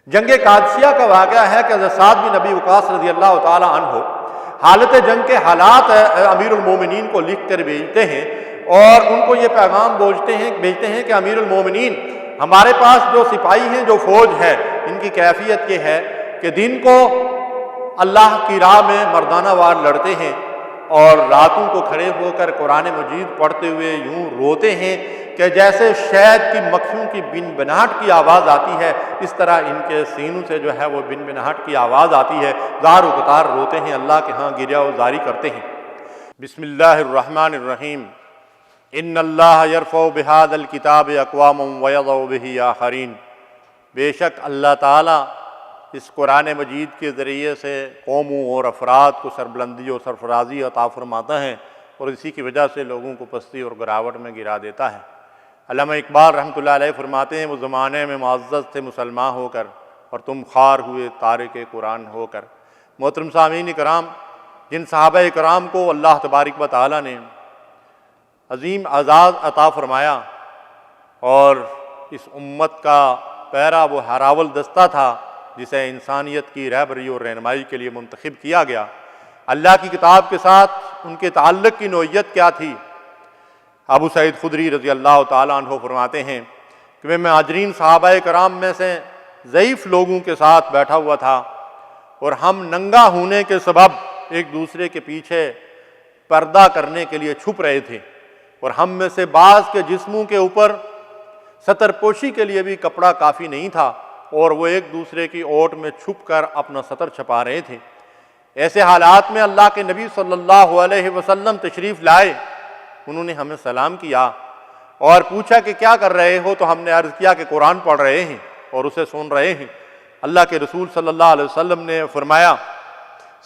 جنگ قادسیہ کا واقعہ ہے کہ حضرت سعد بن ابی وقاص رضی اللہ تعالی عنہ حالت جنگ کے حالات امیر المومنین کو لکھ کر بھیجتے ہیں اور ان کو یہ پیغام بھیجتے ہیں کہ امیر المومنین، ہمارے پاس جو سپاہی ہیں، جو فوج ہے، ان کی کیفیت یہ ہے کہ دن کو اللہ کی راہ میں مردانہ وار لڑتے ہیں اور راتوں کو کھڑے ہو کر قرآن مجید پڑھتے ہوئے یوں روتے ہیں کہ جیسے شہد کی مکھیوں کی بن بناہٹ کی آواز آتی ہے، اس طرح ان کے سینوں سے جو ہے وہ بن بناہٹ کی آواز آتی ہے، زار و قطار روتے ہیں، اللہ کے ہاں گریہ و زاری کرتے ہیں۔ بسم اللہ الرحمن الرحیم۔ ان اللہ یرفع بہذا الکتاب اقواما ویضع بہ آخرین۔ بے شک اللہ تعالیٰ اس قرآن مجید کے ذریعے سے قوموں اور افراد کو سربلندی اور سرفرازی عطا فرماتا ہے اور اسی کی وجہ سے لوگوں کو پستی اور گراوٹ میں گرا دیتا ہے۔ علامہ اقبال رحمۃ اللہ علیہ فرماتے ہیں، وہ زمانے میں معزز تھے مسلمان ہو کر اور تم خوار ہوئے تارک قرآن ہو کر۔ محترم سامعین کرام، جن صحابہ کرام کو اللہ تبارک و تعالیٰ نے عظیم اعزاز عطا فرمایا اور اس امت کا پیرا وہ ہراول دستہ تھا جسے انسانیت کی رہبری اور رہنمائی کے لیے منتخب کیا گیا، اللہ کی کتاب کے ساتھ ان کے تعلق کی نوعیت کیا تھی؟ ابو سعید خدری رضی اللہ تعالیٰ عنہ فرماتے ہیں کہ میں مہاجرین صحابہ کرام میں سے ضعیف لوگوں کے ساتھ بیٹھا ہوا تھا اور ہم ننگا ہونے کے سبب ایک دوسرے کے پیچھے پردہ کرنے کے لیے چھپ رہے تھے اور ہم میں سے بعض کے جسموں کے اوپر ستر پوشی کے لیے بھی کپڑا کافی نہیں تھا اور وہ ایک دوسرے کی اوٹ میں چھپ کر اپنا ستر چھپا رہے تھے۔ ایسے حالات میں اللہ کے نبی صلی اللہ علیہ وسلم تشریف لائے، انہوں نے ہمیں سلام کیا اور پوچھا کہ کیا کر رہے ہو؟ تو ہم نے عرض کیا کہ قرآن پڑھ رہے ہیں اور اسے سن رہے ہیں۔ اللہ کے رسول صلی اللہ علیہ وسلم نے فرمایا،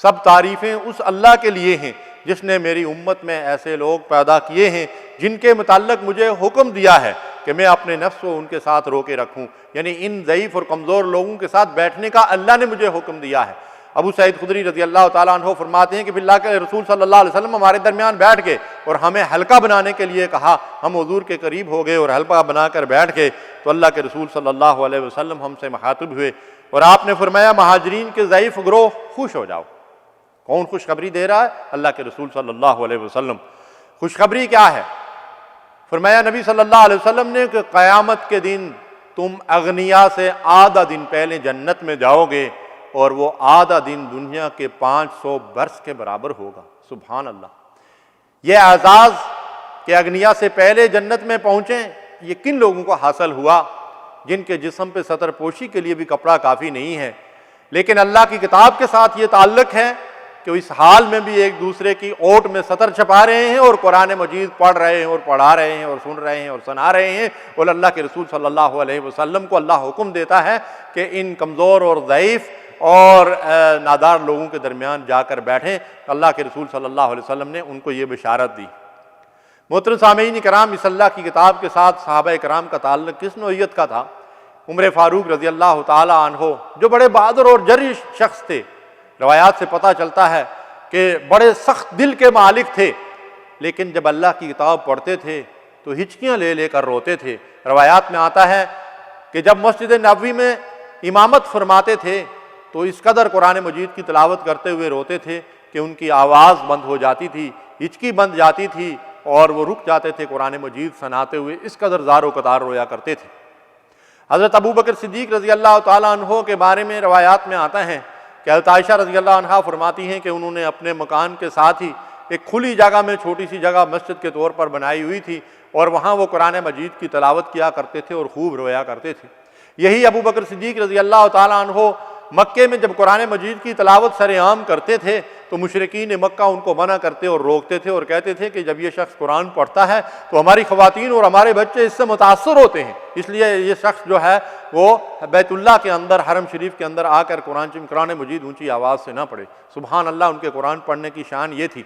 سب تعریفیں اس اللہ کے لیے ہیں جس نے میری امت میں ایسے لوگ پیدا کیے ہیں جن کے متعلق مجھے حکم دیا ہے کہ میں اپنے نفس کو ان کے ساتھ روکے رکھوں، یعنی ان ضعیف اور کمزور لوگوں کے ساتھ بیٹھنے کا اللہ نے مجھے حکم دیا ہے۔ ابو سعید خدری رضی اللہ تعالیٰ عنہ فرماتے ہیں کہ پھر اللہ کے رسول صلی اللہ علیہ وسلم ہمارے درمیان بیٹھ گئے اور ہمیں حلقہ بنانے کے لیے کہا۔ ہم حضور کے قریب ہو گئے اور حلقہ بنا کر بیٹھ گئے تو اللہ کے رسول صلی اللہ علیہ وسلم ہم سے مخاطب ہوئے اور آپ نے فرمایا، مہاجرین کے ضعیف گروہ خوش ہو جاؤ۔ کون خوشخبری دے رہا ہے؟ اللہ کے رسول صلی اللہ علیہ وسلم۔ خوشخبری کیا ہے؟ فرمایا نبی صلی اللہ علیہ وسلم نے کہ قیامت کے دن تم اغنیا سے آدھا دن پہلے جنت میں جاؤ گے اور وہ آدھا دن دنیا کے 500 برس کے برابر ہوگا۔ سبحان اللہ۔ یہ اعزاز کہ اغنیا سے پہلے جنت میں پہنچیں، یہ کن لوگوں کو حاصل ہوا؟ جن کے جسم پہ ستر پوشی کے لیے بھی کپڑا کافی نہیں ہے، لیکن اللہ کی کتاب کے ساتھ یہ تعلق ہے کہ اس حال میں بھی ایک دوسرے کی اوٹ میں ستر چھپا رہے ہیں اور قرآن مجید پڑھ رہے ہیں اور پڑھا رہے ہیں اور سن رہے ہیں اور سنا رہے ہیں۔ اور اللہ کے رسول صلی اللہ علیہ وسلم کو اللہ حکم دیتا ہے کہ ان کمزور اور ضعیف اور نادار لوگوں کے درمیان جا کر بیٹھیں۔ اللہ کے رسول صلی اللہ علیہ وسلم نے ان کو یہ بشارت دی۔ محترم سامعین کرام، اس اللہ کی کتاب کے ساتھ صحابہ کرام کا تعلق کس نوعیت کا تھا؟ عمر فاروق رضی اللہ تعالی عنہ جو بڑے بہادر اور جری شخص تھے، روایات سے پتہ چلتا ہے کہ بڑے سخت دل کے مالک تھے، لیکن جب اللہ کی کتاب پڑھتے تھے تو ہچکیاں لے لے کر روتے تھے۔ روایات میں آتا ہے کہ جب مسجد نبوی میں امامت فرماتے تھے تو اس قدر قرآن مجید کی تلاوت کرتے ہوئے روتے تھے کہ ان کی آواز بند ہو جاتی تھی، ہچکی بند جاتی تھی اور وہ رک جاتے تھے قرآن مجید سناتے ہوئے، اس قدر زار و قطار رویا کرتے تھے۔ حضرت ابوبکر صدیق رضی اللہ تعالیٰ عنہ کے بارے میں روایات میں آتا ہے کہ حضرت عائشہ رضی اللہ عنہا فرماتی ہیں کہ انہوں نے اپنے مکان کے ساتھ ہی ایک کھلی جگہ میں چھوٹی سی جگہ مسجد کے طور پر بنائی ہوئی تھی اور وہاں وہ قرآن مجید کی تلاوت کیا کرتے تھے اور خوب رویا کرتے تھے۔ یہی ابوبکر صدیق رضی اللہ تعالیٰ عنہ مکے میں جب قرآن مجید کی تلاوت سر عام کرتے تھے تو مشرکین مکہ ان کو منع کرتے اور روکتے تھے اور کہتے تھے کہ جب یہ شخص قرآن پڑھتا ہے تو ہماری خواتین اور ہمارے بچے اس سے متاثر ہوتے ہیں، اس لیے یہ شخص جو ہے وہ بیت اللہ کے اندر، حرم شریف کے اندر آ کر قرآن مجید اونچی آواز سے نہ پڑھے۔ سبحان اللہ، ان کے قرآن پڑھنے کی شان یہ تھی۔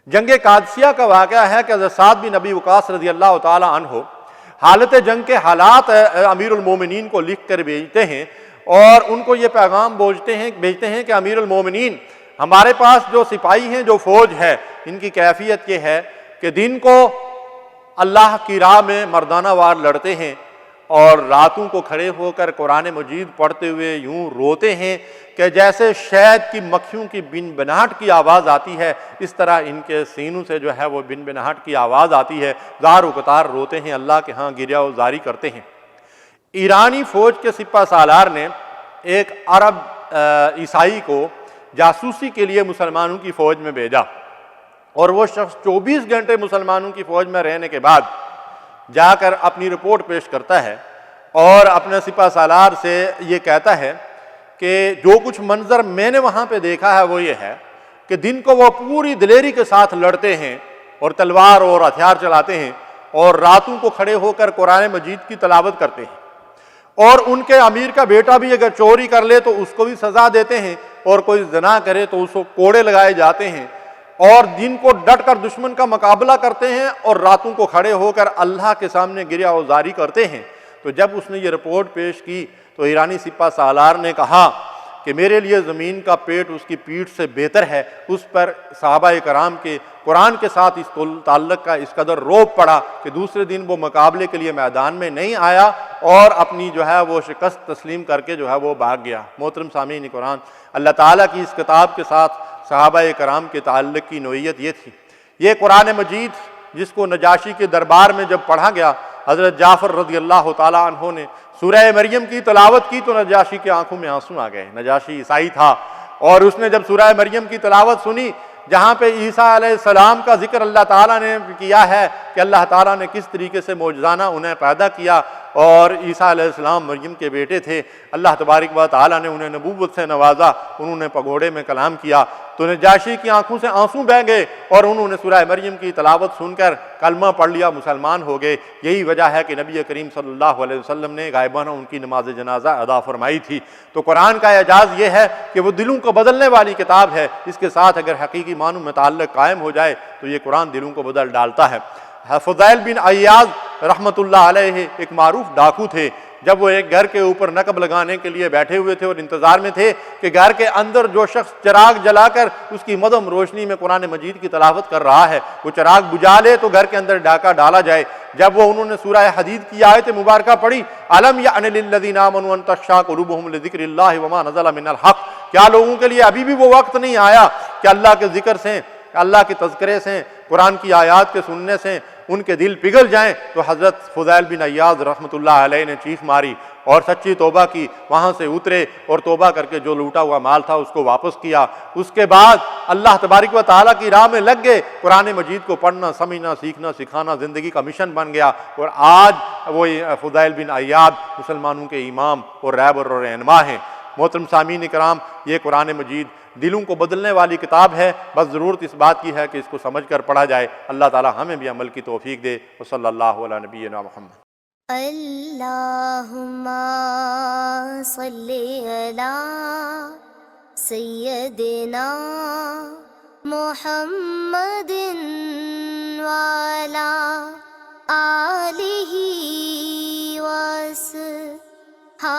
جنگ قادسیہ کا واقعہ ہے کہ حضرت سعد بن ابی وقاص رضی اللہ تعالی عنہ حالت جنگ کے حالات امیر المومنین کو لکھ کر بھیجتے ہیں اور ان کو یہ پیغام بھیجتے ہیں کہ امیر المومنین، ہمارے پاس جو سپاہی ہیں، جو فوج ہے، ان کی کیفیت یہ ہے کہ دن کو اللہ کی راہ میں مردانہ وار لڑتے ہیں اور راتوں کو کھڑے ہو کر قرآن مجید پڑھتے ہوئے یوں روتے ہیں کہ جیسے شہد کی مکھیوں کی بن بناہٹ کی آواز آتی ہے، اس طرح ان کے سینوں سے جو ہے وہ بن بناہٹ کی آواز آتی ہے، زار و قطار روتے ہیں، اللہ کے ہاں گریہ و زاری کرتے ہیں۔ ایرانی فوج کے سپہ سالار نے ایک عرب عیسائی کو جاسوسی کے لیے مسلمانوں کی فوج میں بھیجا، اور وہ شخص 24 گھنٹے مسلمانوں کی فوج میں رہنے کے بعد جا کر اپنی رپورٹ پیش کرتا ہے اور اپنے سپہ سالار سے یہ کہتا ہے کہ جو کچھ منظر میں نے وہاں پہ دیکھا ہے وہ یہ ہے کہ دن کو وہ پوری دلیری کے ساتھ لڑتے ہیں اور تلوار اور ہتھیار چلاتے ہیں، اور راتوں کو کھڑے ہو کر قرآن مجید کی تلاوت کرتے ہیں، اور ان کے امیر کا بیٹا بھی اگر چوری کر لے تو اس کو بھی سزا دیتے ہیں، اور کوئی زنا کرے تو اس کو کوڑے لگائے جاتے ہیں، اور دن کو ڈٹ کر دشمن کا مقابلہ کرتے ہیں اور راتوں کو کھڑے ہو کر اللہ کے سامنے گریہ و زاری کرتے ہیں۔ تو جب اس نے یہ رپورٹ پیش کی تو ایرانی سپہ سالار نے کہا کہ میرے لیے زمین کا پیٹ اس کی پیٹھ سے بہتر ہے۔ اس پر صحابہ کرام کے قرآن کے ساتھ اس تعلق کا اس قدر روب پڑا کہ دوسرے دن وہ مقابلے کے لیے میدان میں نہیں آیا اور اپنی جو ہے وہ شکست تسلیم کر کے جو ہے وہ بھاگ گیا۔ محترم سامعین قرآن، اللہ تعالیٰ کی اس کتاب کے ساتھ صحابہ کرام کے تعلق کی نوعیت یہ تھی۔ یہ قرآن مجید جس کو نجاشی کے دربار میں جب پڑھا گیا، حضرت جعفر رضی اللہ تعالیٰ عنہ نے سورہ مریم کی تلاوت کی تو نجاشی کی آنکھوں میں آنسو آ گئے۔ نجاشی عیسائی تھا، اور اس نے جب سورہ مریم کی تلاوت سنی جہاں پہ عیسیٰ علیہ السلام کا ذکر اللہ تعالیٰ نے کیا ہے کہ اللہ تعالیٰ نے کس طریقے سے معجزانہ انہیں پیدا کیا، اور عیسیٰ علیہ السلام مریم کے بیٹے تھے، اللہ تبارک و تعالیٰ نے انہیں نبوت سے نوازا، انہوں نے پگوڑے میں کلام کیا، تو نجاشی کی آنکھوں سے آنسو بہہ گئے اور انہوں نے سورہ مریم کی تلاوت سن کر کلمہ پڑھ لیا، مسلمان ہو گئے۔ یہی وجہ ہے کہ نبی کریم صلی اللہ علیہ وسلم نے غائبانہ ان کی نماز جنازہ ادا فرمائی تھی۔ تو قرآن کا اعجاز یہ ہے کہ وہ دلوں کو بدلنے والی کتاب ہے، اس کے ساتھ اگر حقیقی معنوں میں تعلق قائم ہو جائے تو یہ قرآن دلوں کو بدل ڈالتا ہے۔ فضیل بن عیاض رحمۃ اللہ علیہ ایک معروف ڈاکو تھے۔ جب وہ ایک گھر کے اوپر نقب لگانے کے لیے بیٹھے ہوئے تھے اور انتظار میں تھے کہ گھر کے اندر جو شخص چراغ جلا کر اس کی مدھم روشنی میں قرآن مجید کی تلاوت کر رہا ہے وہ چراغ بجھا لے تو گھر کے اندر ڈاکہ ڈالا جائے، جب وہ انہوں نے سورہ حدید کی آیت مبارکہ پڑھی، الم یعن للذین آمنوا ان تخشع قلوبہم لذکر اللہ وما نزل من الحق، کیا لوگوں کے لیے ابھی بھی وہ وقت نہیں آیا کہ اللہ کے ذکر سے، اللہ کے تذکرے سے، قرآن کی آیات کے سننے سے ان کے دل پگھل جائیں؟ تو حضرت فضیل بن عیاض رحمۃ اللہ علیہ نے چیخ ماری اور سچی توبہ کی، وہاں سے اترے اور توبہ کر کے جو لوٹا ہوا مال تھا اس کو واپس کیا۔ اس کے بعد اللہ تبارک و تعالیٰ کی راہ میں لگ گئے، قرآن مجید کو پڑھنا، سمجھنا، سیکھنا، سکھانا زندگی کا مشن بن گیا، اور آج وہ فضیل بن عیاض مسلمانوں کے امام اور رہبر اور رہنما ہیں۔ محترم سامعین کرام، یہ قرآن مجید دلوں کو بدلنے والی کتاب ہے، بس ضرورت اس بات کی ہے کہ اس کو سمجھ کر پڑھا جائے۔ اللہ تعالی ہمیں بھی عمل کی توفیق دے۔ وصلی اللہ علی نبینا محمد۔ اللہم صلی علی سیدنا محمد وعلی آلہ وصحبہ